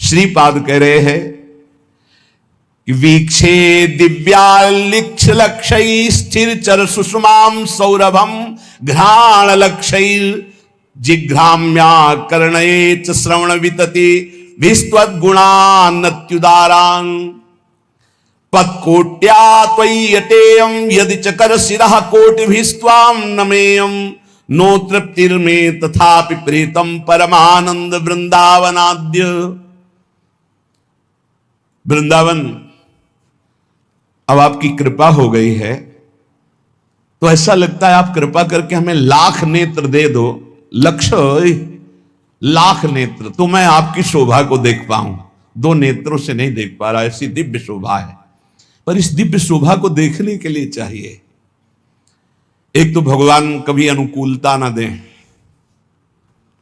श्रीपाद कह रहे हैं कि वीक्षे दिव्यालिक्ष लक्षै स्थिर चर सुषमाम सौरभम घ्राण लक्षैर जिघ्राम्या कर्णये श्रवण वितति विस्त्वद गुणान्नत्युदारां पत्कोट्या त्वय्यतेयं यदि चकर शिरः कोटिभिस्त्वां नमेयं नो तृप्तिर्मे तथापि प्रीतम परमानंद वृंदावनाद्य। वृंदावन अब आपकी कृपा हो गई है तो ऐसा लगता है आप कृपा करके हमें लाख नेत्र दे दो, लक्ष्य लाख नेत्र, तो मैं आपकी शोभा को देख पाऊं। दो नेत्रों से नहीं देख पा रहा, ऐसी दिव्य शोभा है। पर इस दिव्य शोभा को देखने के लिए चाहिए एक तो भगवान कभी अनुकूलता ना दें।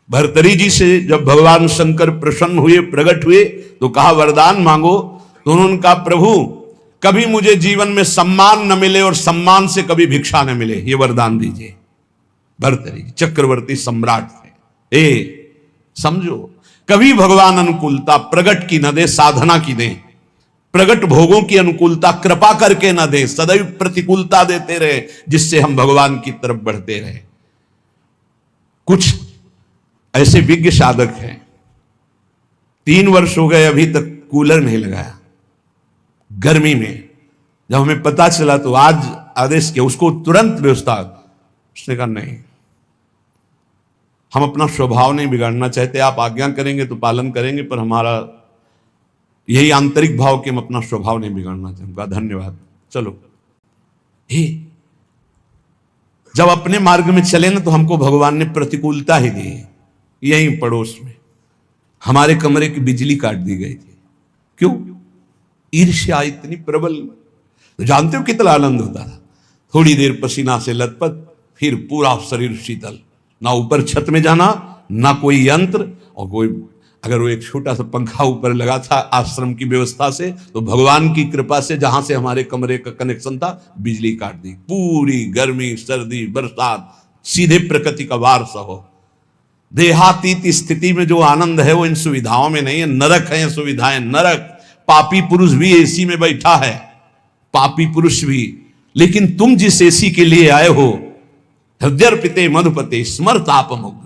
भर्तरी जी से जब भगवान शंकर प्रसन्न हुए, प्रकट हुए, तो कहा वरदान मांगो। तो उन्होंने कहा प्रभु कभी मुझे जीवन में सम्मान न मिले और सम्मान से कभी भिक्षा न मिले, ये वरदान दीजिए। भर्तरी चक्रवर्ती सम्राट थे। समझो, कभी भगवान अनुकूलता प्रगट की न दे, साधना की दे, प्रगट भोगों की अनुकूलता कृपा करके न दे, सदैव प्रतिकूलता देते रहे जिससे हम भगवान की तरफ बढ़ते रहे। कुछ ऐसे विज्ञ साधक हैं 3 वर्ष हो गए अभी तक कूलर नहीं लगाया गर्मी में। जब हमें पता चला तो आज आदेश किया, उसको तुरंत व्यवस्था। उसने कहा नहीं, हम अपना स्वभाव नहीं बिगाड़ना चाहते, आप आज्ञा करेंगे तो पालन करेंगे, पर हमारा यही आंतरिक भाव कि हम अपना स्वभाव नहीं बिगाड़ना चाहते। कहा धन्यवाद, चलो। जब अपने मार्ग में चले ना तो हमको भगवान ने प्रतिकूलता ही दी। यहीं पड़ोस में हमारे कमरे की बिजली काट दी गई थी। क्यों? ईर्ष्या इतनी प्रबल। तो जानते हो कितना आनंद होता था, थोड़ी देर पसीना से लथपथ, फिर पूरा शरीर शीतल, ना ऊपर छत में जाना, ना कोई यंत्र, और कोई अगर वो एक छोटा सा पंखा ऊपर लगा था आश्रम की व्यवस्था से, तो भगवान की कृपा से जहां से हमारे कमरे का कनेक्शन था बिजली काट दी। पूरी गर्मी, सर्दी, बरसात सीधे प्रकृति का वार सहो। देहातीत स्थिति में जो आनंद है वो इन सुविधाओं में नहीं है। नरक है सुविधाएं, नरक। पापी पुरुष भी एसी में बैठा है, पापी पुरुष भी। लेकिन तुम जिस एसी के लिए आए हो, हृदयर्पिते मधुपते स्मरतापमुग्नम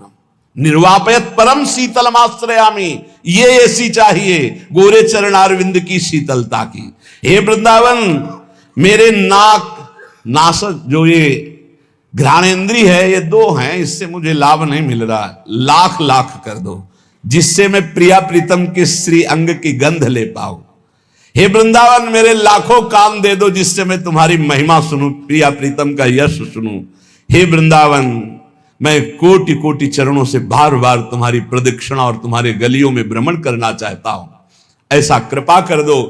निर्वापयत परम शीतलमाश्रयामि, ये एसी चाहिए गोरे चरणारविंद की शीतलता की। हे वृंदावन, मेरे नासक जो ये घ्राणेन्द्रिय है, ये 2 हैं, इससे मुझे लाभ नहीं मिल रहा। लाख लाख कर दो जिससे मैं प्रिया प्रीतम के श्री अंग की गंध ले पाऊं। हे वृंदावन, मेरे लाखों काम दे दो जिससे मैं तुम्हारी महिमा सुनूं, प्रिया प्रीतम का यश सुनूं। हे वृंदावन, मैं कोटि कोटि चरणों से बार बार तुम्हारी प्रदक्षिणा और तुम्हारे गलियों में भ्रमण करना चाहता हूं। ऐसा कृपा कर दो।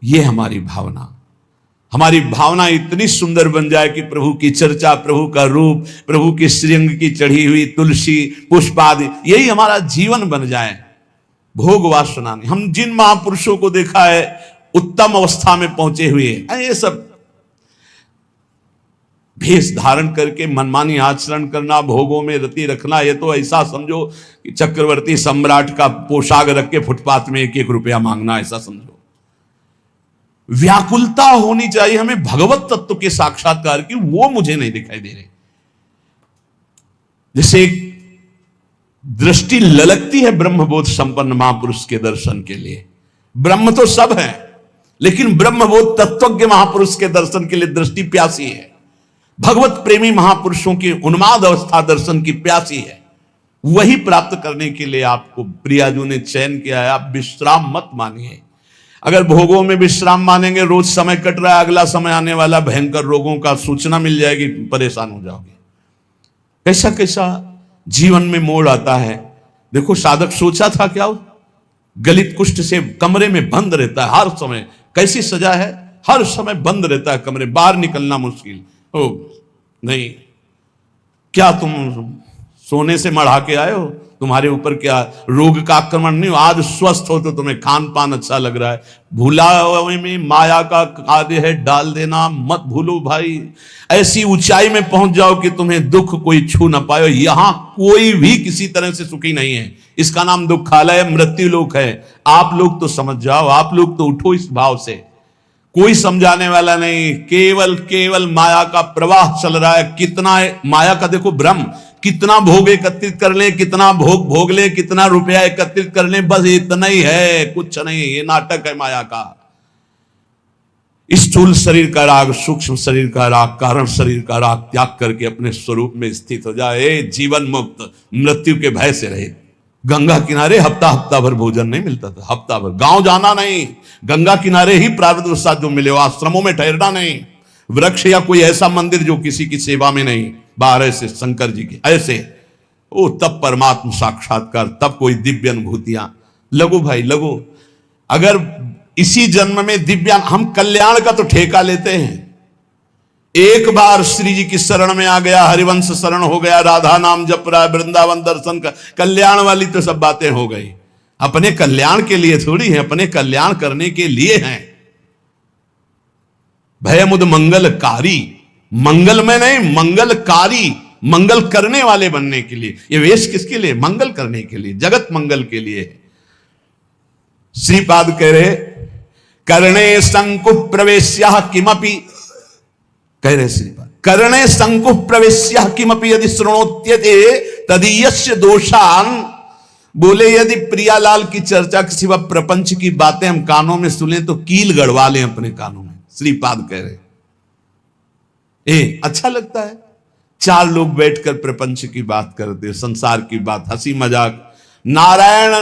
ये हमारी भावना, हमारी भावना इतनी सुंदर बन जाए कि प्रभु की चर्चा, प्रभु का रूप, प्रभु की श्रीअंग की चढ़ी हुई तुलसी पुष्प आदि, यही हमारा जीवन बन जाए। भोग वासना नहीं। हम जिन महापुरुषों को देखा है उत्तम अवस्था में पहुंचे हुए, ये सब भेष धारण करके मनमानी आचरण करना, भोगों में रति रखना, ये तो ऐसा समझो कि चक्रवर्ती सम्राट का पोशाक रख के फुटपाथ में 1-1 रुपया मांगना, ऐसा समझो। व्याकुलता होनी चाहिए हमें भगवत तत्व के साक्षात्कार की, वो मुझे नहीं दिखाई दे रही। जैसे दृष्टि ललकती है ब्रह्मबोध संपन्न महापुरुष के दर्शन के लिए। ब्रह्म तो सब है, लेकिन ब्रह्मबोध तत्वज्ञ महापुरुष के दर्शन के लिए दृष्टि प्यासी है। भगवत प्रेमी महापुरुषों की उन्माद अवस्था दर्शन की प्यासी है। वही प्राप्त करने के लिए आपको प्रियाजू ने चयन किया है। आप विश्राम मत मानिए। अगर भोगों में विश्राम मानेंगे, रोज समय कट रहा है, अगला समय आने वाला भयंकर रोगों का सूचना मिल जाएगी, परेशान हो जाओगे। कैसा कैसा जीवन में मोड़ आता है। देखो, साधक सोचा था क्या, गलित कुष्ठ से कमरे में बंद रहता है हर समय। कैसी सजा है, हर समय बंद रहता है कमरे, बाहर निकलना मुश्किल। ओ नहीं, क्या तुम सोने से मढ़ा के आए हो? तुम्हारे ऊपर क्या रोग का आक्रमण नहीं हो, आज स्वस्थ हो तो तुम्हें खान पान अच्छा लग रहा है। भूलावे में माया का कार्य है डाल देना, मत भूलो भाई। ऐसी ऊंचाई में पहुंच जाओ कि तुम्हें दुख कोई छू ना पाए। यहां कोई भी किसी तरह से सुखी नहीं है, इसका नाम दुखालय मृत्यु लोक है। आप लोग तो समझ जाओ, आप लोग तो उठो इस भाव से। कोई समझाने वाला नहीं, केवल केवल माया का प्रवाह चल रहा है। कितना है माया का, देखो भ्रम, कितना भोग एकत्रित कर ले, कितना भोग भोग ले, कितना रुपया एकत्रित कर ले, बस इतना ही है, कुछ नहीं। ये नाटक है माया का। स्थूल शरीर का राग, सूक्ष्म शरीर का राग, कारण शरीर का राग त्याग करके अपने स्वरूप में स्थित हो जाए, जीवन मुक्त, मृत्यु के भय से रहे। गंगा किनारे हफ्ता हफ्ता भर भोजन नहीं मिलता था, हफ्ता भर गांव जाना नहीं, गंगा किनारे ही प्रारब्ध वसात जो मिले, आश्रमों में ठहरना नहीं, वृक्ष या कोई ऐसा मंदिर जो किसी की सेवा में नहीं, बाहर से शंकर जी के ऐसे, ओ तब परमात्मा साक्षात्कार, तब कोई दिव्य अनुभूतियां। लगो भाई लगो, अगर इसी जन्म में दिव्य, हम कल्याण का तो ठेका लेते हैं। एक बार श्री जी की शरण में आ गया, हरिवंश शरण हो गया, राधा नाम जप रहा है, वृंदावन दर्शन का, कल्याण वाली तो सब बातें हो गई। अपने कल्याण के लिए थोड़ी है, अपने कल्याण करने के लिए हैं। भयमुद मंगलकारी, मंगल में नहीं, मंगलकारी, मंगल करने वाले बनने के लिए। ये वेश किसके लिए? मंगल करने के लिए, जगत मंगल के लिए। श्रीपाद कह रहे करणे शंकु प्रवेश्य किमपि, कह रहे श्रीपाद, करणे शंकु प्रवेश्य किमपि यदि शृणोत्यते तदीयस्य दोषान। बोले यदि प्रियालाल की चर्चा के सिवा प्रपंच की बातें हम कानों में सुने तो कील गड़वा लें अपने कानों में। श्रीपाद कह रहे अच्छा लगता है, चार लोग बैठकर प्रपंच की बात करते, संसार की बात, हंसी मजाक। नारायण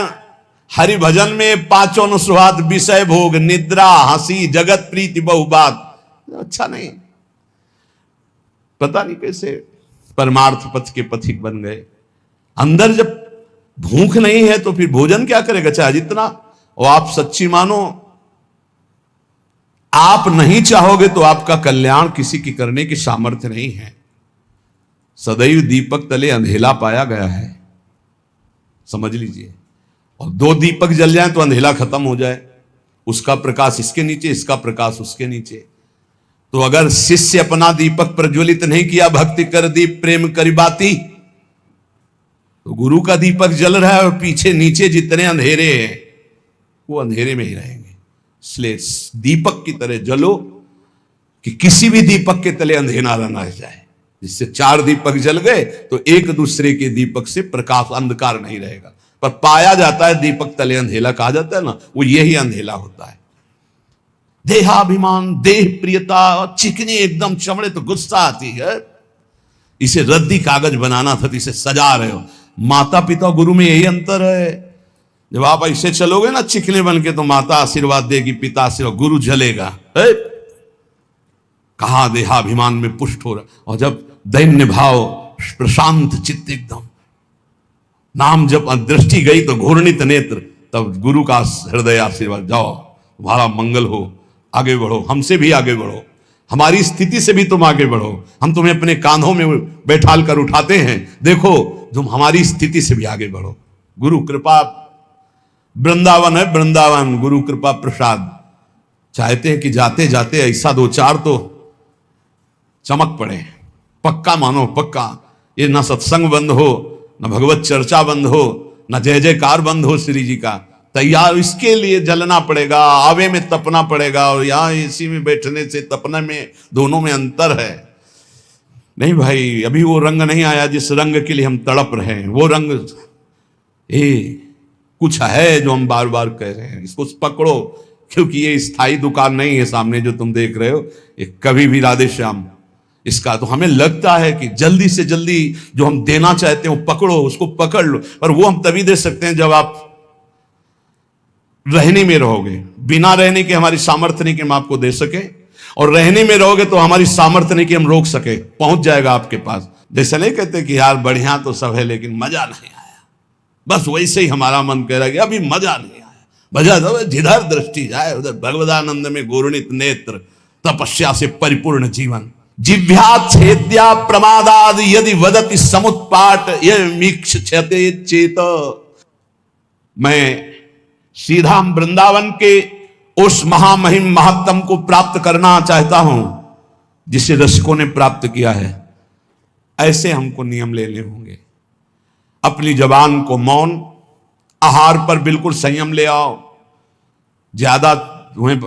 हरि भजन में पांचों अनुस्वाद, विषय भोग, निद्रा, हंसी, जगत प्रीति, बहुबात, अच्छा नहीं। पता नहीं कैसे परमार्थ पथ के पथिक बन गए। अंदर जब भूख नहीं है तो फिर भोजन क्या करेगा चाहे जितना। और आप सच्ची मानो, आप नहीं चाहोगे तो आपका कल्याण किसी की करने की सामर्थ्य नहीं है। सदैव दीपक तले अंधेला पाया गया है, समझ लीजिए। और दो दीपक जल जाए तो अंधेला खत्म हो जाए, उसका प्रकाश इसके नीचे, इसका प्रकाश उसके नीचे। तो अगर शिष्य अपना दीपक प्रज्वलित नहीं किया, भक्ति कर दीप प्रेम करी बाती, तो गुरु का दीपक जल रहा है और पीछे नीचे जितने अंधेरे हैं वो अंधेरे में ही रहेंगे। इसलिए दीपक की तरह जलो कि किसी भी दीपक के तले अंधेरा न रह जाए। जिससे चार दीपक जल गए तो एक दूसरे के दीपक से प्रकाश, अंधकार नहीं रहेगा। पर पाया जाता है दीपक तले अंधेला कहा जाता है ना, वो यही अंधेला होता है। देहाभिमान, देह प्रियता, चिकनी एकदम चमड़े तो गुस्सा आती है। इसे रद्दी कागज बनाना था तो इसे सजा रहे हो। माता पिता गुरु में यही अंतर है। जब आप ऐसे चलोगे ना चिकने बन के तो माता आशीर्वाद देगी, पिता आशीर्वाद, गुरु जलेगा। कहा देहाभिमान में पुष्ट हो रहा। और जब दैन्य भाव, प्रशांत चित्त एकदम, नाम जब दृष्टि गई तो घूर्णित नेत्र, तब गुरु का हृदय आशीर्वाद, जाओ तुम्हारा मंगल हो, आगे बढ़ो, हमसे भी आगे बढ़ो, हमारी स्थिति से भी तुम आगे बढ़ो। हम तुम्हें अपने कांधों में बैठाल कर उठाते हैं, देखो तुम हमारी स्थिति से भी आगे बढ़ो। गुरु कृपा, वृंदावन है वृंदावन, गुरु कृपा प्रसाद। चाहते हैं कि जाते जाते ऐसा दो चार तो चमक पड़े, पक्का मानो पक्का। ये न सत्संग बंद हो, न भगवत चर्चा बंद हो, न जय जयकार बंद हो श्री जी का। तैयार इसके लिए जलना पड़ेगा, आवे में तपना पड़ेगा। और यहां एसी में बैठने से तपने में, दोनों में अंतर है। नहीं भाई, अभी वो रंग नहीं आया जिस रंग के लिए हम तड़प रहे हैं। वो रंग कुछ है जो हम बार बार कह रहे हैं, इसको पकड़ो। क्योंकि ये स्थायी दुकान नहीं है सामने जो तुम देख रहे हो, ये कभी भी राधे श्याम इसका। तो हमें लगता है कि जल्दी से जल्दी जो हम देना चाहते हैं वो पकड़ो, उसको पकड़ लो। पर वो हम तभी दे सकते हैं जब आप रहने में रहोगे। बिना रहने के हमारी सामर्थ्य नहीं कि हम आपको दे सके, और रहने में रहोगे तो हमारी सामर्थ्य नहीं कि हम रोक सके। पहुंच जाएगा आपके पास। जैसे नहीं कहते कि यार बढ़िया तो सब है लेकिन मजा नहीं आया, बस वैसे ही हमारा मन कह रहा है कि अभी मजा नहीं आया। मजा तो जिधर दृष्टि जाए उधर भगवदानंद में घूर्णित नेत्र, तपस्या से परिपूर्ण जीवन। जिह्वा छेद्या प्रमादाद यदि वदति समुत्पाट ये मीक्षते चेत। मैं श्रीधाम वृंदावन के उस महामहिम महत्तम को प्राप्त करना चाहता हूं जिसे रसिकों ने प्राप्त किया है। ऐसे हमको नियम लेने होंगे। अपनी जबान को मौन, आहार पर बिल्कुल संयम ले आओ, ज्यादा तुम्हें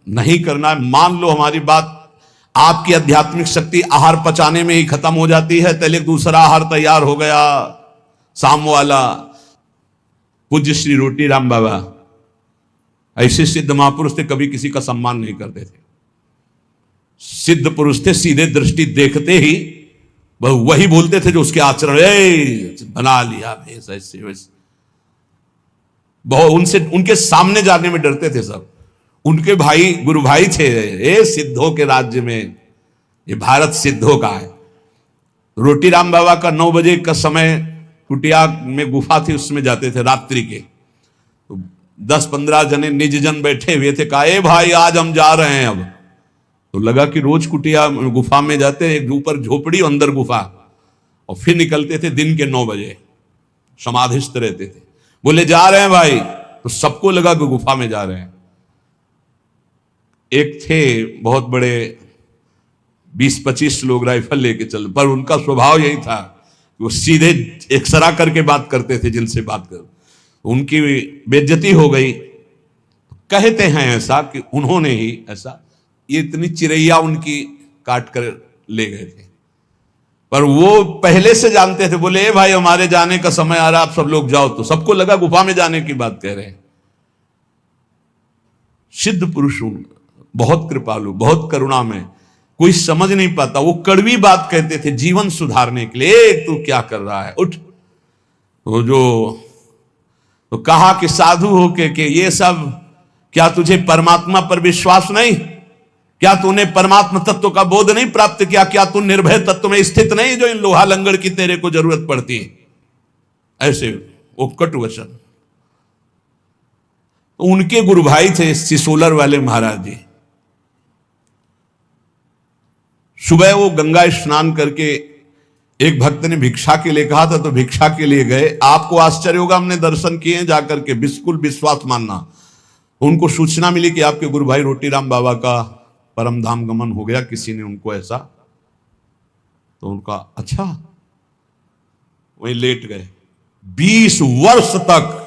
नहीं करना है। मान लो हमारी बात, आपकी आध्यात्मिक शक्ति आहार पचाने में ही खत्म हो जाती है, पहले दूसरा आहार तैयार हो गया शाम वाला। पूज्य श्री रोटी राम बाबा ऐसे सिद्ध महापुरुष थे, कभी किसी का सम्मान नहीं करते थे। सिद्ध पुरुष थे, सीधे दृष्टि देखते ही वही बोलते थे जो उसके आचरण, बना लिया ऐसे वैसे। बहुत उनसे, उनके सामने जाने में डरते थे सब। उनके भाई गुरु भाई थे, ये सिद्धों के राज्य में, ये भारत सिद्धों का है। रोटी राम बाबा का 9 बजे का समय, कुटिया में गुफा थी, उसमें जाते थे रात्रि के। तो 10-15 जने निज जन बैठे हुए थे। कहा, ए भाई आज हम जा रहे हैं। अब तो लगा कि रोज कुटिया गुफा में जाते, एक ऊपर झोपड़ी अंदर गुफा, और फिर निकलते थे दिन के 9 बजे, समाधिस्थ रहते थे। बोले जा रहे हैं भाई, तो सबको लगा कि गुफा में जा रहे हैं। एक थे बहुत बड़े, 20-25 लोग राइफल लेके चल, पर उनका स्वभाव यही था, वो सीधे एक्सरा करके बात करते थे जिनसे बात कर। उनकी बेइज्जती हो गई। कहते हैं ऐसा कि उन्होंने ही ऐसा, ये इतनी चिरैया उनकी काट कर ले गए थे, पर वो पहले से जानते थे। बोले, ए भाई हमारे जाने का समय आ रहा, आप सब लोग जाओ। तो सबको लगा गुफा में जाने की बात कह रहे हैं। सिद्ध पुरुष बहुत कृपालु, बहुत करुणा में, कोई समझ नहीं पाता। वो कड़वी बात कहते थे जीवन सुधारने के लिए। तू क्या कर रहा है, उठ। तो कहा कि साधु हो के ये सब, क्या तुझे परमात्मा पर विश्वास नहीं? क्या तूने परमात्मा तत्व का बोध नहीं प्राप्त किया? क्या तू निर्भय तत्व में स्थित नहीं जो इन लोहा लंगड़ की तेरे को जरूरत पड़ती है? ऐसे वो कटु वचन। उनके गुरु भाई थे सिसोलर वाले महाराज जी। सुबह वो गंगा स्नान करके, एक भक्त ने भिक्षा के लिए कहा था, तो भिक्षा के लिए गए। आपको आश्चर्य होगा, हमने दर्शन किए जाकर के, बिल्कुल विश्वास मानना। उनको सूचना मिली कि आपके गुरु भाई रोटीराम बाबा का परम धाम गमन हो गया, किसी ने उनको ऐसा। तो उनका अच्छा, वहीं लेट गए। 20 वर्ष तक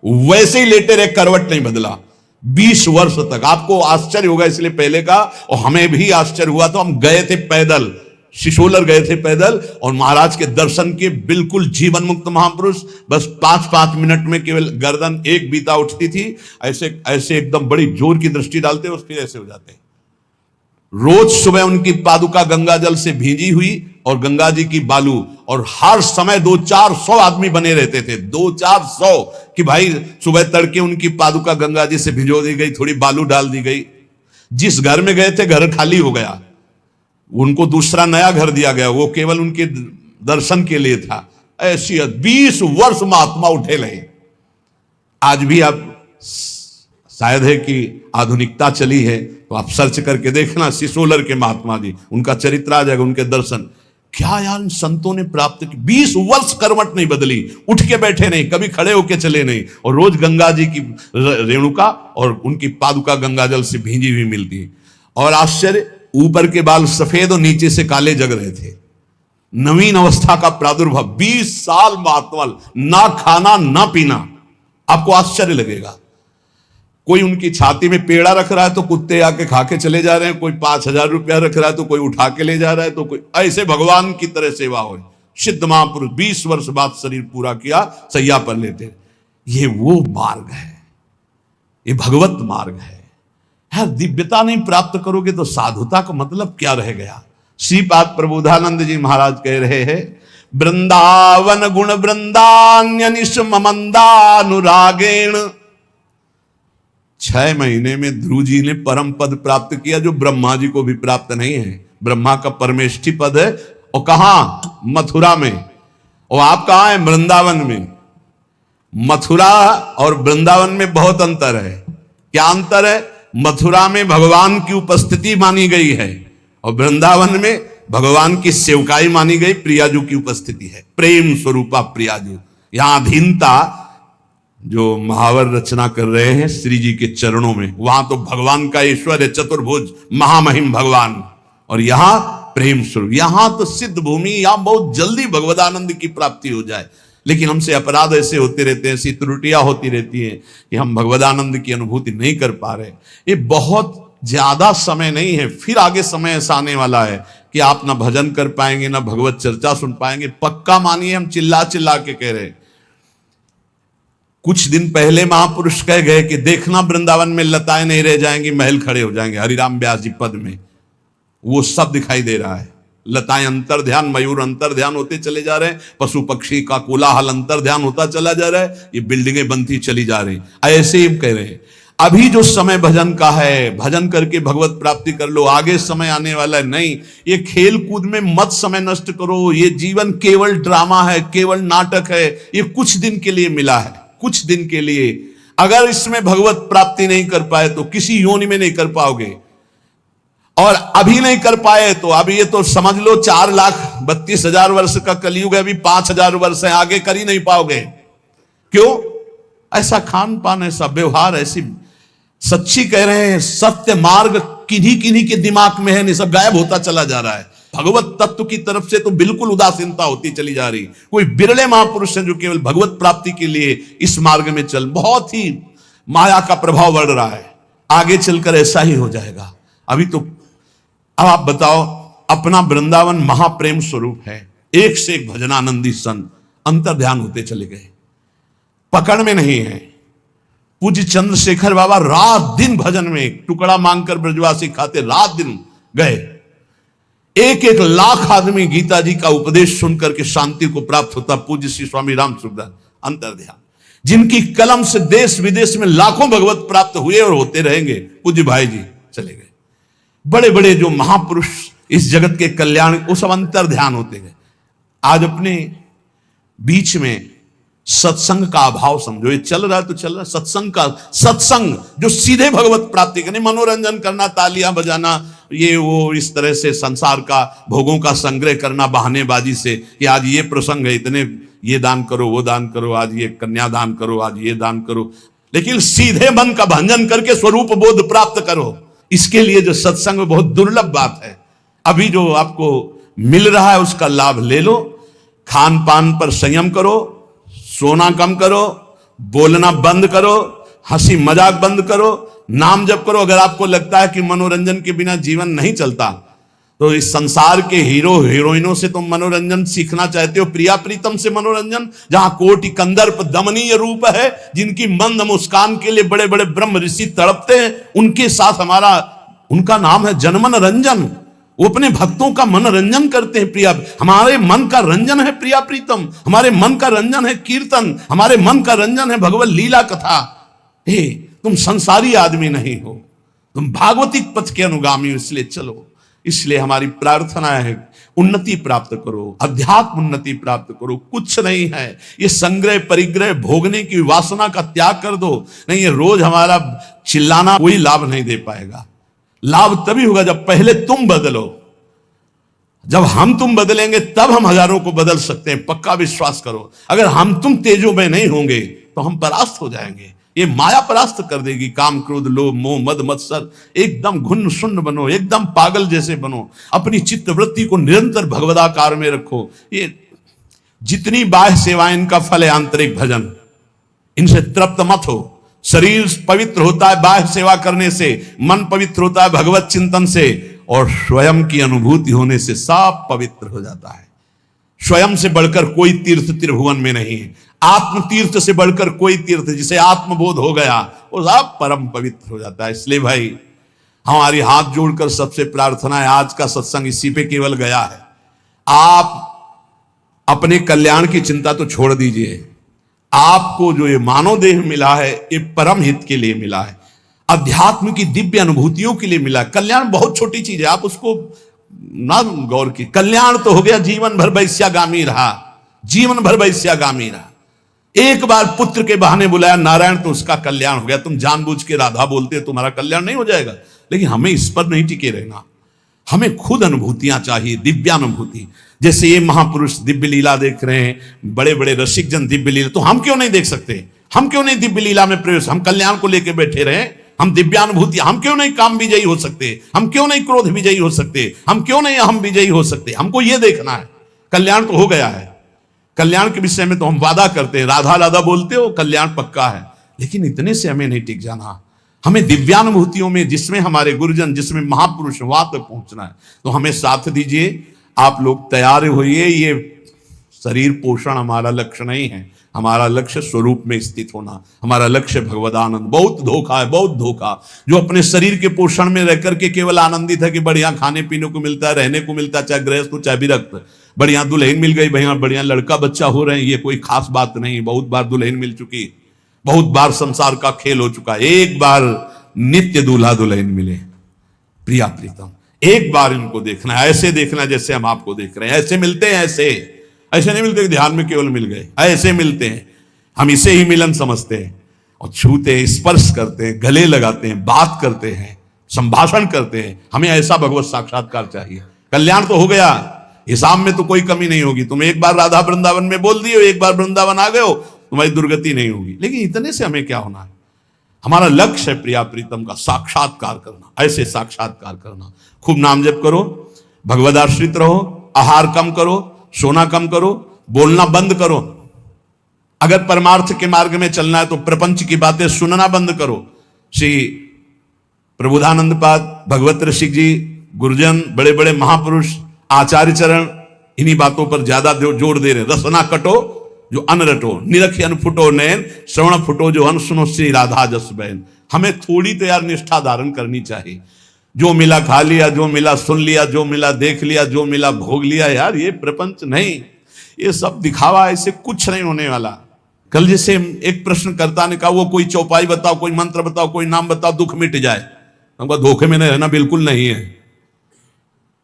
वैसे ही लेटे रहे, करवट नहीं बदला। 20 वर्ष तक। आपको आश्चर्य होगा इसलिए पहले का, और हमें भी आश्चर्य हुआ। तो हम गए थे पैदल, सिसोलर गए थे पैदल, और महाराज के दर्शन किए। बिल्कुल जीवन मुक्त महापुरुष। बस 5-5 मिनट में केवल गर्दन एक बीता उठती थी, ऐसे ऐसे एकदम बड़ी जोर की दृष्टि डालते, और फिर ऐसे हो जाते। रोज सुबह उनकी पादुका गंगा जल से भींजी हुई, और गंगा जी की बालू, और हर समय 200-400 आदमी बने रहते थे। 200-400 कि भाई सुबह तड़के उनकी पादुका गंगा जी से भिजो दी गई, थोड़ी बालू डाल दी गई। जिस घर में गए थे घर खाली हो गया, उनको दूसरा नया घर दिया गया, वो केवल उनके दर्शन के लिए था। ऐसी 20 वर्ष महात्मा उठे रहे। आज भी आप, शायद है कि आधुनिकता चली है, तो आप सर्च करके देखना सिसोलर के महात्मा जी, उनका चरित्र आ जाएगा, उनके दर्शन। क्या यार इन संतों ने प्राप्त की। 20 वर्ष करवट नहीं बदली, उठ के बैठे नहीं, कभी खड़े होके चले नहीं, और रोज गंगा जी की रेणुका और उनकी पादुका गंगा जल से भींजी हुई मिलती। और आश्चर्य, ऊपर के बाल सफेद और नीचे से काले जग रहे थे। नवीन अवस्था का प्रादुर्भाव। 20 साल महात्मा, ना खाना ना पीना। आपको आश्चर्य लगेगा। कोई उनकी छाती में पेड़ा रख रहा है तो कुत्ते आके खा के चले जा रहे हैं, कोई 5000 रुपया रख रहा है तो कोई उठा के ले जा रहा है, तो कोई ऐसे भगवान की तरह सेवा हो। सिद्ध महापुरुष 20 वर्ष बाद शरीर पूरा किया, सैया पर लेते। ये वो मार्ग है, ये भगवत मार्ग है। यार दिव्यता नहीं प्राप्त करोगे तो साधुता का मतलब क्या रह गया? श्रीपाद प्रबोधानंद जी महाराज कह रहे हैं, वृंदावन गुण वृंदान्य निस्म मंदानुरागेण। 6 महीने में ध्रुव जी ने परम पद प्राप्त किया, जो ब्रह्मा जी को भी प्राप्त नहीं है। ब्रह्मा का परमेष्ठी पद है, और कहां? मथुरा में। और आप कहां हैं? वृंदावन में। मथुरा और वृंदावन में बहुत अंतर है। क्या अंतर है? मथुरा में भगवान की उपस्थिति मानी गई है, और वृंदावन में भगवान की सेवकाई मानी गई, प्रियाजू की उपस्थिति है, प्रेम स्वरूपा प्रियाजू। यहां अधीनता जो महावर रचना कर रहे हैं श्री जी के चरणों में, वहां तो भगवान का ऐश्वर्य चतुर्भुज महामहिम भगवान, और यहां प्रेम स्वरूप। यहां तो सिद्ध भूमि, यहां बहुत जल्दी भगवदानंद की प्राप्ति हो जाए, लेकिन हमसे अपराध ऐसे होते रहते हैं, ऐसी त्रुटियां होती रहती हैं कि हम भगवदानंद की अनुभूति नहीं कर पा रहे। ये बहुत ज्यादा समय नहीं है, फिर आगे समय ऐसा आने वाला है कि आप ना भजन कर पाएंगे, ना भगवत चर्चा सुन पाएंगे। पक्का मानिए, हम चिल्ला चिल्ला के कह रहे हैं। कुछ दिन पहले महापुरुष कह गए कि देखना वृंदावन में लताएं नहीं रह जाएंगी, महल खड़े हो जाएंगे। हरिराम व्यास जी पद में वो सब दिखाई दे रहा है। लताएं अंतर ध्यान, मयूर अंतर ध्यान होते चले जा रहे हैं, पशु पक्षी का कोलाहल अंतर ध्यान होता चला जा रहा है, ये बिल्डिंगें बनती चली जा रही। ऐसे ही कह रहे हैं अभी जो समय भजन का है, भजन करके भगवत प्राप्ति कर लो, आगे समय आने वाला है। नहीं, ये खेल कूद में मत समय नष्ट करो। ये जीवन केवल ड्रामा है, केवल नाटक है। ये कुछ दिन के लिए मिला है, कुछ दिन के लिए। अगर इसमें भगवत प्राप्ति नहीं कर पाए तो किसी योनि में नहीं कर पाओगे, और अभी नहीं कर पाए तो अभी ये तो समझ लो 4,32,000 वर्ष का कलयुग है, अभी 5,000 वर्ष है, आगे कर ही नहीं पाओगे। क्यों? ऐसा खान पान, ऐसा व्यवहार, ऐसी सच्ची कह रहे हैं सत्य मार्ग किन्हीं किन्हीं के दिमाग में है, नहीं सब गायब होता चला जा रहा है। भगवत तत्व की तरफ से तो बिल्कुल उदासीनता होती चली जा रही। कोई बिरले महापुरुष हैं जो केवल भगवत प्राप्ति के लिए इस मार्ग में चल। बहुत ही माया का प्रभाव बढ़ रहा है, आगे चलकर ऐसा ही हो जाएगा। अभी तो अब आप बताओ, अपना वृंदावन महाप्रेम स्वरूप है, एक से एक भजनानंदी संत अंतर ध्यान होते चले गए, पकड़ में नहीं है। पूज्य चंद्रशेखर बाबा रात दिन भजन में टुकड़ा मांगकर ब्रजवासी खाते, रात दिन गए। 1-1 लाख आदमी गीता जी का उपदेश सुनकर के शांति को प्राप्त होता। पूज्य श्री स्वामी राम सुखदास अंतर ध्यान, जिनकी कलम से देश विदेश में लाखों भगवत प्राप्त हुए और होते रहेंगे, पूज्य भाई जी चले गए। बड़े बड़े जो महापुरुष इस जगत के कल्याण, वो सब अंतर ध्यान होते गए। आज अपने बीच में सत्संग का अभाव समझो। ये चल रहा है तो चल रहा है सत्संग जो सीधे भगवत प्राप्ति करने, मनोरंजन करना, तालियां बजाना, ये वो इस तरह से संसार का भोगों का संग्रह करना बहानेबाजी से कि आज ये प्रसंग है, इतने ये दान करो, वो दान करो, आज ये कन्या दान करो, आज ये दान करो। लेकिन सीधे मन का भंजन करके स्वरूप बोध प्राप्त करो, इसके लिए जो सत्संग में बहुत दुर्लभ बात है। अभी जो आपको मिल रहा है उसका लाभ ले लो। खान पान पर संयम करो, सोना कम करो, बोलना बंद करो, हंसी मजाक बंद करो, नाम जप करो। अगर आपको लगता है कि मनोरंजन के बिना जीवन नहीं चलता, तो इस संसार के हीरो हीरोइनों से तुम मनोरंजन सीखना चाहते हो, प्रिया प्रीतम से मनोरंजन, जहां कोटि कंदर्प दमनीय रूप है, जिनकी मंद मुस्कान के लिए बड़े बड़े ब्रह्म ऋषि तड़पते हैं, उनके साथ हमारा, उनका नाम है जनमन रंजन। वो अपने भक्तों का मनोरंजन करते हैं। प्रिया, हमारे मन का रंजन है प्रिया प्रीतम, हमारे मन का रंजन है कीर्तन, हमारे मन का रंजन है भगवत लीला कथा। हे, तुम संसारी आदमी नहीं हो, तुम भागवतिक पथ के अनुगामी हो, इसलिए चलो। इसलिए हमारी प्रार्थना है, उन्नति प्राप्त करो, अध्यात्म उन्नति प्राप्त करो। कुछ नहीं है ये संग्रह परिग्रह भोगने की वासना का त्याग कर दो। नहीं, ये रोज हमारा चिल्लाना कोई लाभ नहीं दे पाएगा। लाभ तभी होगा जब पहले तुम बदलो। जब हम तुम बदलेंगे तब हम हजारों को बदल सकते हैं, पक्का विश्वास करो। अगर हम तुम तेजो में नहीं होंगे तो हम परास्त हो जाएंगे। ये माया परास्त कर देगी। काम क्रोध लोभ मोह मद मत्सर, एकदम घुन्न शून्य बनो, एकदम पागल जैसे बनो। अपनी चित्त वृत्ति को निरंतर भगवदाकार में रखो। ये जितनी बाह्य सेवाएं, इनका फल है आंतरिक भजन। इनसे तृप्त मत हो। शरीर पवित्र होता है बाह्य सेवा करने से, मन पवित्र होता है भगवत चिंतन से, और स्वयं की अनुभूति होने से सब पवित्र हो जाता है। स्वयं से बढ़कर कोई तीर्थ त्रिभुवन में नहीं है। आत्म तीर्थ से बढ़कर कोई तीर्थ, जिसे आत्मबोध हो गया वो सब परम पवित्र हो जाता है। इसलिए भाई, हमारी हाथ जोड़कर सबसे प्रार्थना है, आज का सत्संग इसी पे केवल गया है। आप अपने कल्याण की चिंता तो छोड़ दीजिए। आपको जो ये मानव देह मिला है, ये परम हित के लिए मिला है, अध्यात्म की दिव्य अनुभूतियों के लिए मिला है। कल्याण बहुत छोटी चीज है, आप उसको ना गौर की। कल्याण तो हो गया जीवन भर वैश्यागामी रहा, जीवन भर वैश्यागामी रहा। एक बार पुत्र के बहाने बुलाया नारायण तो उसका कल्याण हो गया। तुम जानबूझ के राधा बोलते हो, तुम्हारा कल्याण नहीं हो जाएगा। लेकिन हमें इस पर नहीं टिके रहना। हमें खुद अनुभूतियां चाहिए, दिव्यानुभूति। जैसे ये महापुरुष दिव्य लीला देख रहे हैं, बड़े बड़े रसिक जन दिव्य लीला, तो हम क्यों नहीं देख सकते? हम क्यों नहीं दिव्य लीला में प्रवेश? हम कल्याण को लेकर बैठे रहे, हम दिव्यानुभूति, हम क्यों नहीं काम विजयी हो सकते? हम क्यों नहीं क्रोध विजयी हो सकते? हम क्यों नहीं अहम विजयी हो सकते? हमको ये देखना है। कल्याण तो हो गया है, कल्याण के विषय में तो हम वादा करते हैं, राधा राधा बोलते हो, कल्याण पक्का है, लेकिन इतने से हमें नहीं टिक जाना। हमें दिव्यानुभूतियों में, जिसमें हमारे गुरुजन, जिसमें महापुरुष, वहां तक पहुंचना है। तो हमें साथ दीजिए, आप लोग तैयार होइए। ये शरीर पोषण हमारा लक्ष्य नहीं है, हमारा लक्ष्य स्वरूप में स्थित होना, हमारा लक्ष्य भगवदानंद। बहुत धोखा है, बहुत धोखा, जो अपने शरीर के पोषण में रह करके केवल आनंदित है कि बढ़िया खाने पीने को मिलता है, रहने को मिलता है, चाहे गृहस्थ हो चाहे विरक्त, बढ़िया दुल्हन मिल गई, बढ़िया लड़का बच्चा हो रहे हैं, ये कोई खास बात नहीं। बहुत बार दुल्हन मिल चुकी, बहुत बार संसार का खेल हो चुका, एक बार नित्य दूल्हा दुल्हन मिले, प्रिया प्रीतम, एक बार इनको देखना है, ऐसे देखना जैसे हम आपको देख रहे हैं। ऐसे मिलते हैं, ऐसे नहीं मिलते ध्यान में केवल मिल गए, ऐसे मिलते हैं। हम इसे ही मिलन समझते हैं और छूते हैं, स्पर्श करते हैं, गले लगाते हैं, बात करते हैं, संभाषण करते हैं। हमें ऐसा भगवत साक्षात्कार चाहिए। कल्याण तो हो गया, हिसाब में तो कोई कमी नहीं होगी। तुम एक बार राधा वृंदावन में बोल दिए, एक बार वृंदावन आ गए हो, तुम्हारी दुर्गति नहीं होगी। लेकिन इतने से हमें क्या होना है? हमारा लक्ष्य है प्रिया प्रीतम का साक्षात्कार करना, ऐसे साक्षात्कार करना। खूब नाम जप करो, भगवदाश्रित रहो, आहार कम करो, सोना कम करो, बोलना बंद करो। अगर परमार्थ के मार्ग में चलना है तो प्रपंच की बातें सुनना बंद करो। श्री प्रबोधानंद पाद, भगवत ऋषि जी, गुरुजन, बड़े बड़े महापुरुष, आचार्य चरण इन्हीं बातों पर ज्यादा जोर दे रहे। रसना कटो जो अन रटो, निरखी अन फुटो नैन, श्रवण फुटो जो अन सुनो, श्री राधा जस बहन। हमें थोड़ी तो यार निष्ठा धारण करनी चाहिए। जो मिला खा लिया, जो मिला सुन लिया, जो मिला देख लिया, जो मिला भोग लिया, यार ये प्रपंच नहीं, ये सब दिखावा, ऐसे कुछ नहीं होने वाला। कल जैसे एक प्रश्नकर्ता ने कहा, वो कोई चौपाई बताओ, कोई मंत्र बताओ, कोई नाम बताओ, दुख मिट जाए। हमको धोखे में नहीं रहना बिल्कुल नहीं है।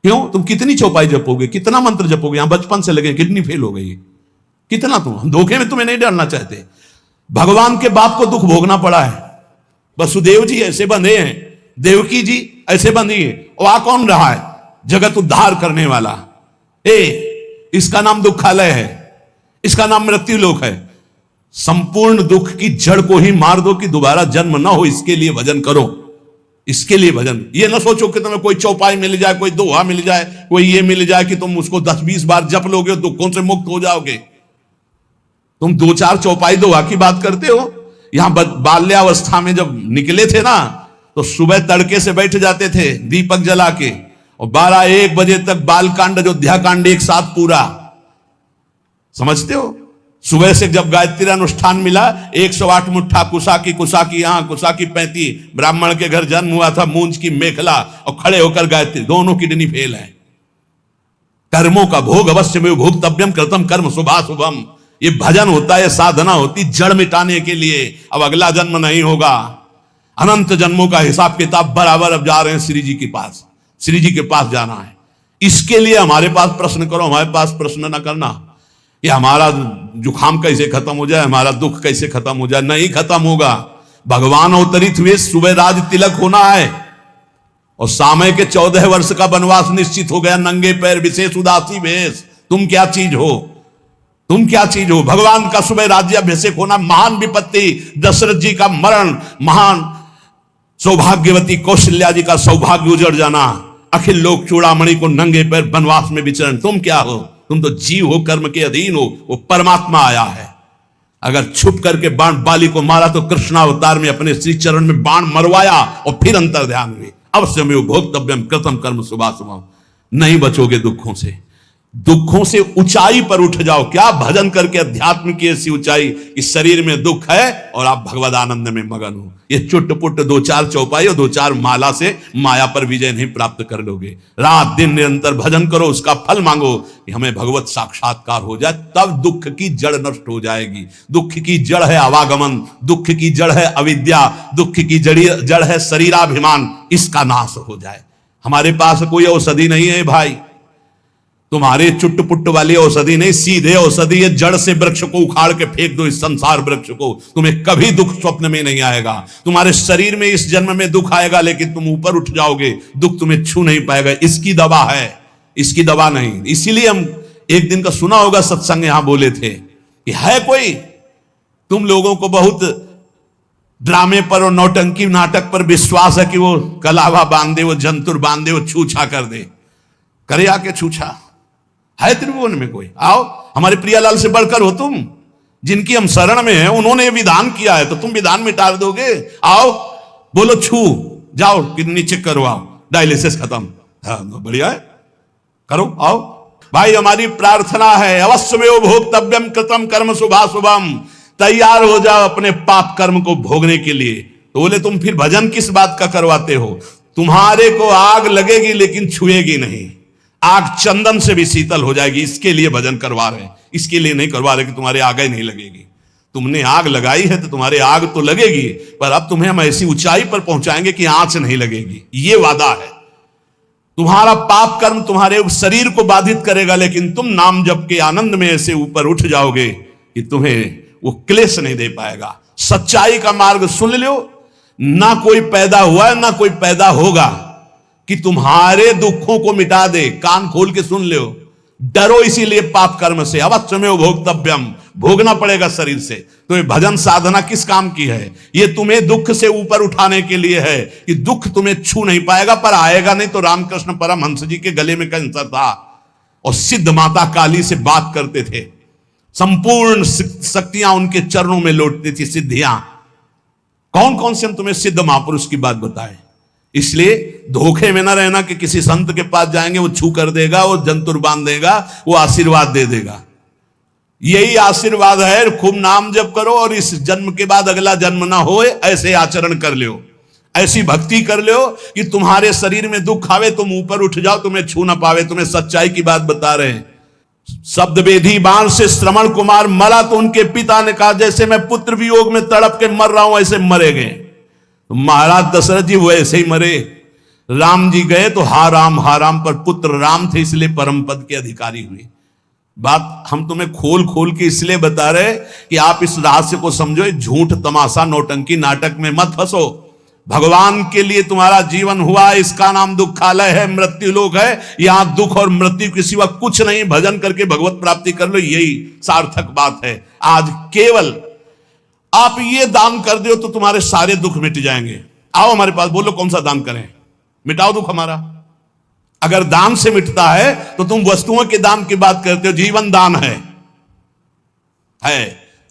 क्यों? तुम कितनी चौपाई जपोगे, कितना मंत्र जपोगे? यहां बचपन से लगे, किडनी फेल हो गई, कितना? तुम धोखे में तुम्हें नहीं डालना चाहते। भगवान के बाप को दुख भोगना पड़ा है। वसुदेव जी ऐसे बंधे हैं, देवकी जी ऐसे बंधी है, और आ कौन रहा है? जगत उद्धार करने वाला। इसका नाम दुखालय है, इसका नाम मृत्यु लोक है। संपूर्ण दुख की जड़ को ही मार दो कि दोबारा जन्म ना हो, इसके लिए भजन करो, इसके लिए भजन। ये ना सोचो कि तुम्हें कोई चौपाई मिल जाए, कोई दोहा मिल जाए, कोई ये मिल जाए कि तुम उसको 10-20 बार जप लोगे, दुखों से मुक्त हो जाओगे। तुम 2-4 चौपाई दोहा की बात करते हो। यहां बाल्यावस्था में जब निकले थे ना, तो सुबह तड़के से बैठ जाते थे दीपक जला के, और 12-1 बजे तक बालकांड अयोध्या कांड एक साथ पूरा। समझते हो? सुबह से जब गायत्री अनुष्ठान मिला, 108 मुट्ठा कुसा की यहां, कुसा की 35, ब्राह्मण के घर जन्म हुआ था, मूंज की मेखला, और खड़े होकर गायत्री, दोनों किडनी फेल है। कर्मों का भोग अवश्य में भोक्तव्यम कृतम कर्म शुभाशुभम। ये भजन होता है, साधना होती जड़ मिटाने के लिए। अब अगला जन्म नहीं होगा, अनंत जन्मों का हिसाब किताब बराबर। अब जा रहे हैं श्री जी के पास, श्री जी के पास जाना है। इसके लिए हमारे पास प्रश्न करो, हमारे पास प्रश्न न करना कि हमारा जुखाम कैसे खत्म हो जाए, हमारा दुख कैसे खत्म हो जाए। नहीं खत्म होगा। भगवान अवतरित हुए, सुबह राज तिलक होना है, और सामय के 14 वर्ष का वनवास निश्चित हो गया। नंगे पैर विशेष उदासी भेष, तुम क्या चीज हो? तुम क्या चीज हो? भगवान का सुबह राज्याभिषेक होना, महान विपत्ति, दशरथ जी का मरण, महान सौभाग्यवती कौशल्या जी का सौभाग्य उजड़ जाना, अखिल लोक चूड़ामणि को नंगे पैर वनवास में विचरण। तुम क्या हो? तुम तो जीव हो, कर्म के अधीन हो। वो परमात्मा आया है। अगर छुप करके बाण बाली को मारा, तो कृष्णावतार में अपने श्री चरण में बाण मरवाया और फिर अंतर ध्यान हुए। अवश्य में भोक्तव्यम कृतम कर्म शुभाशुभम। नहीं बचोगे दुखों से। दुखों से ऊंचाई पर उठ जाओ। क्या भजन करके अध्यात्म की ऐसी ऊंचाई, इस शरीर में दुख है और आप भगवद आनंद में मगन हो। ये चुटपुट 2-4 चौपाई और 2-4 माला से माया पर विजय नहीं प्राप्त कर लोगे। रात दिन निरंतर भजन करो, उसका फल मांगो कि हमें भगवत साक्षात्कार हो जाए, तब दुख की जड़ नष्ट हो जाएगी। दुख की जड़ है आवागमन, दुख की जड़ है अविद्या, दुख की जड़ है शरीराभिमान। इसका नाश हो जाए। हमारे पास कोई औषधि नहीं है भाई। तुम्हारे चुट्ट पुट्ट वाली औषधि नहीं, सीधे औषधि है। जड़ से वृक्ष को उखाड़ के फेंक दो, इस संसार वृक्ष को, तुम्हें कभी दुख स्वप्न में नहीं आएगा। तुम्हारे शरीर में इस जन्म में दुख आएगा, लेकिन तुम ऊपर उठ जाओगे, दुख तुम्हें छू नहीं पाएगा। इसकी दवा है, इसकी दवा नहीं। इसीलिए हम एक दिन का सुना होगा सत्संग, यहां बोले थे कि है कोई तुम लोगों को बहुत ड्रामे पर और नौटंकी नाटक पर विश्वास है कि वो कलावा बांधे, वो जंतुर बांधे, वो छूछा कर दे, करे आके छूछा। है त्रिभुवन में कोई? आओ, हमारे प्रियालाल से बढ़कर हो तुम, जिनकी हम शरण में हैं, उन्होंने विधान किया है तो तुम विधान मिटा दोगे? आओ बोलो छू, जाओ किडनी चेक करवाओ, डायलिसिस खत्म। हाँ बढ़िया है, करो, आओ भाई। हमारी प्रार्थना है अवश्यमेव भोक्तव्यम कृतम कर्म शुभाशुभम, तैयार हो जाओ अपने पाप कर्म को भोगने के लिए। तो बोले तुम फिर भजन किस बात का करवाते हो? तुम्हारे को आग लगेगी लेकिन छुएगी नहीं, आग चंदन से भी शीतल हो जाएगी, इसके लिए भजन करवा रहे हैं। इसके लिए नहीं करवा रहे कि तुम्हारे आग ही नहीं लगेगी। तुमने आग लगाई है तो तुम्हारे आग तो लगेगी, पर अब तुम्हें हम ऐसी ऊंचाई पर पहुंचाएंगे कि आंच नहीं लगेगी, ये वादा है। तुम्हारा पाप कर्म तुम्हारे शरीर को बाधित करेगा, लेकिन तुम नाम जप के आनंद में ऐसे ऊपर उठ जाओगे कि तुम्हें वो क्लेश नहीं दे पाएगा। सच्चाई का मार्ग सुन लो, ना कोई पैदा हुआ है ना कोई पैदा होगा कि तुम्हारे दुखों को मिटा दे। कान खोल के सुन लो, डरो इसीलिए पाप कर्म से। अवश्यमेव भोक्तव्यम, भोगना पड़ेगा शरीर से। तो ये भजन साधना किस काम की है? ये तुम्हें दुख से ऊपर उठाने के लिए है कि दुख तुम्हें छू नहीं पाएगा, पर आएगा नहीं। तो रामकृष्ण परमहंस जी के गले में कैंसर था और सिद्ध माता काली से बात करते थे, संपूर्ण शक्तियां उनके चरणों में लौटती थी, सिद्धियां। कौन कौन से हम तुम्हें सिद्ध महापुरुष की बात बताएं? इसलिए धोखे में ना रहना कि किसी संत के पास जाएंगे, वो छू कर देगा, वो जंतुर बांध देगा, वो आशीर्वाद दे देगा। यही आशीर्वाद है, खूब नाम जप करो और इस जन्म के बाद अगला जन्म ना हो, ऐसे आचरण कर लो, ऐसी भक्ति कर लो कि तुम्हारे शरीर में दुख आवे तुम ऊपर उठ जाओ, तुम्हें छू ना पावे। तुम्हें सच्चाई की बात बता रहे हैं। शब्द वेधी बाण से श्रवण कुमार मरा तो उनके पिता ने कहा, जैसे मैं पुत्र वियोग में तड़प के मर रहा हूं ऐसे मरे गए। तो महाराज दशरथ जी वैसे ही मरे। राम जी गए तो हा राम पर पुत्र राम थे, इसलिए परम पद के अधिकारी हुए। बात हम तुम्हें खोल खोल के इसलिए बता रहे कि आप इस रहस्य को समझो। झूठ तमाशा नौटंकी नाटक में मत फंसो। भगवान के लिए तुम्हारा जीवन हुआ, इसका नाम दुखालय है, मृत्यु लोक है। यहां दुख और मृत्यु के सिवा कुछ नहीं। भजन करके भगवत प्राप्ति कर लो, यही सार्थक बात है। आज केवल आप ये दान कर दो तो तुम्हारे सारे दुख मिट जाएंगे। आओ हमारे पास, बोलो कौन सा दान करें, मिटाओ दुख हमारा। अगर दान से मिटता है तो तुम वस्तुओं के दान की बात करते हो। जीवन दान है।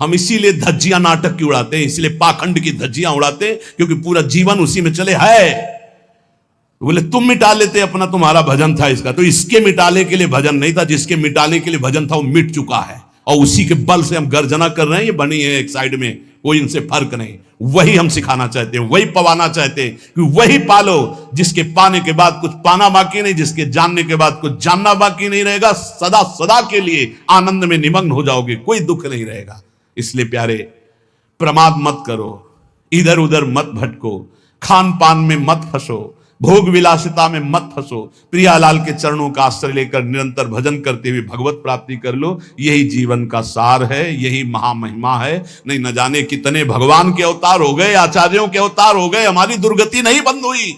हम इसीलिए धज्जियां नाटक की उड़ाते हैं, इसीलिए पाखंड की धज्जियां उड़ाते हैं, क्योंकि पूरा जीवन उसी में चले है। तो बोले तुम मिटा लेते अपना, तुम्हारा भजन था इसका। तो इसके मिटाने के लिए भजन नहीं था, जिसके मिटाने के लिए भजन था वो मिट चुका है, और उसी के बल से हम गर्जना कर रहे हैं। ये बनी है एक साइड में, कोई इनसे फर्क नहीं। वही हम सिखाना चाहते हैं, वही पवाना चाहते हैं कि वही पालो जिसके पाने के बाद कुछ पाना बाकी नहीं, जिसके जानने के बाद कुछ जानना बाकी नहीं रहेगा। सदा सदा के लिए आनंद में निमग्न हो जाओगे, कोई दुख नहीं रहेगा। इसलिए प्यारे, प्रमाद मत करो, इधर उधर मत भटको, खान पान में मत फंसो, भोग विलासिता में मत फंसो। प्रियालाल के चरणों का आश्रय लेकर निरंतर भजन करते हुए भगवत प्राप्ति कर लो। यही जीवन का सार है, यही महामहिमा है। नहीं न जाने कितने भगवान के अवतार हो गए, आचार्यों के अवतार हो गए, हमारी दुर्गति नहीं बंद हुई।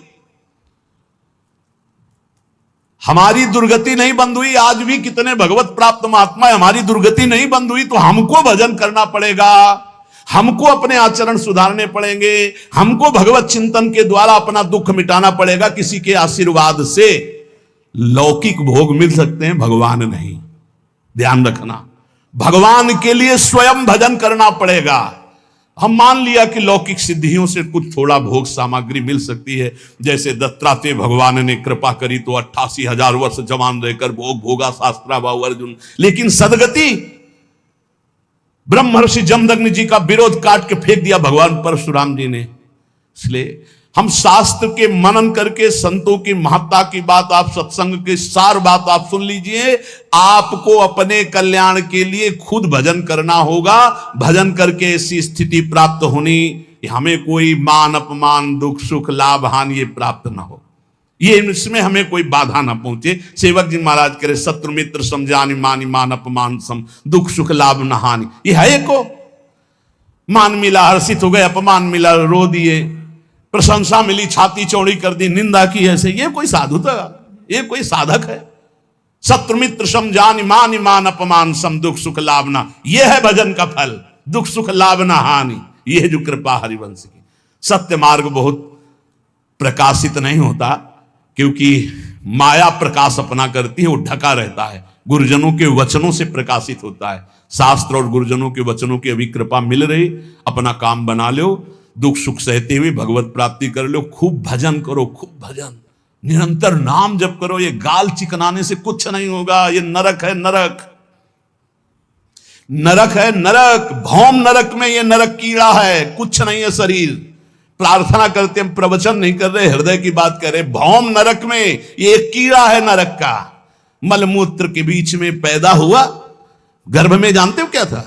हमारी दुर्गति नहीं बंद हुई। आज भी कितने भगवत प्राप्त महात्मा है, हमारी दुर्गति नहीं बंद हुई। तो हमको भजन करना पड़ेगा, हमको अपने आचरण सुधारने पड़ेंगे, हमको भगवत चिंतन के द्वारा अपना दुख मिटाना पड़ेगा। किसी के आशीर्वाद से लौकिक भोग मिल सकते हैं, भगवान नहीं। ध्यान रखना, भगवान के लिए स्वयं भजन करना पड़ेगा। हम मान लिया कि लौकिक सिद्धियों से कुछ थोड़ा भोग सामग्री मिल सकती है। जैसे दत्तात्रेय भगवान ने कृपा करी तो 88,000 वर्ष जवान रहकर भोग भोगा शास्त्राभाव अर्जुन। लेकिन सदगति, ब्रह्मर्षि जमदग्नि जी का विरोध काट के फेंक दिया भगवान परशुराम जी ने। इसलिए हम शास्त्र के मनन करके संतों की महत्ता की बात, आप सत्संग की सार बात आप सुन लीजिए। आपको अपने कल्याण के लिए खुद भजन करना होगा। भजन करके ऐसी स्थिति प्राप्त होनी कि हमें कोई मान अपमान दुख सुख लाभ हानि ये प्राप्त ना हो। ये इसमें हमें कोई बाधा ना पहुंचे। सेवक जी महाराज करे शत्रु मित्र समझानी मानी मान अपमान सम दुख सुख लाभ न हानि। ये है को मान मिला हर्षित हो गए, अपमान मिला रो दिए, प्रशंसा मिली छाती चौड़ी कर दी, निंदा की ऐसे। ये कोई साधु था? ये कोई साधक है? शत्रु मित्र समझानी मान मान अपमान सम दुख सुख लाभ ना, ये है भजन का फल। दुख सुख लाभ ना हानि, ये है जो कृपा हरिवंश की। सत्य मार्ग बहुत प्रकाशित नहीं होता, क्योंकि माया प्रकाश अपना करती है, वो ढका रहता है। गुरुजनों के वचनों से प्रकाशित होता है। शास्त्र और गुरुजनों के वचनों की अभी कृपा मिल रही, अपना काम बना लो, दुख सुख सहते हुए भगवत प्राप्ति कर लो। खूब भजन करो, खूब भजन, निरंतर नाम जप करो। ये गाल चिकनाने से कुछ नहीं होगा। ये नरक है, नरक नरक है, नरक भौम नरक में ये नरक कीड़ा है, कुछ नहीं है शरीर। प्रार्थना करते हम, प्रवचन नहीं कर रहे, हृदय की बात कर रहे। भौम नरक में ये एक कीड़ा है नरक का। मलमूत्र के बीच में पैदा हुआ, गर्भ में जानते हो क्या था?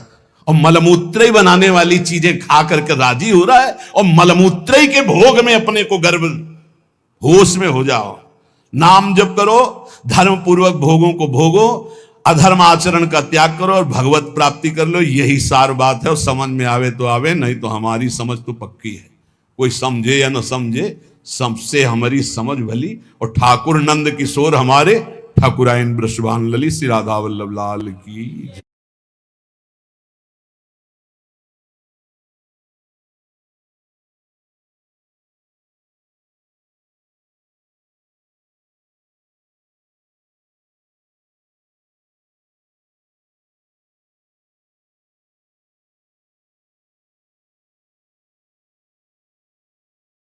और मलमूत्र ही बनाने वाली चीजें खा करके राजी हो रहा है, और मलमूत्र ही के भोग में अपने को गर्भ, होश में हो जाओ। नाम जप करो, धर्म पूर्वक भोगों को भोगो, अधर्म आचरण का त्याग करो और भगवत प्राप्ति कर लो। यही सार बात है। और समझ में आवे तो आवे, नहीं तो हमारी समझ तो पक्की है। कोई समझे या न समझे, सबसे हमारी समझ भली। और ठाकुर नंद किशोर हमारे ठाकुरायन ब्रजभान ललित श्री राधा वल्लभ लाल की।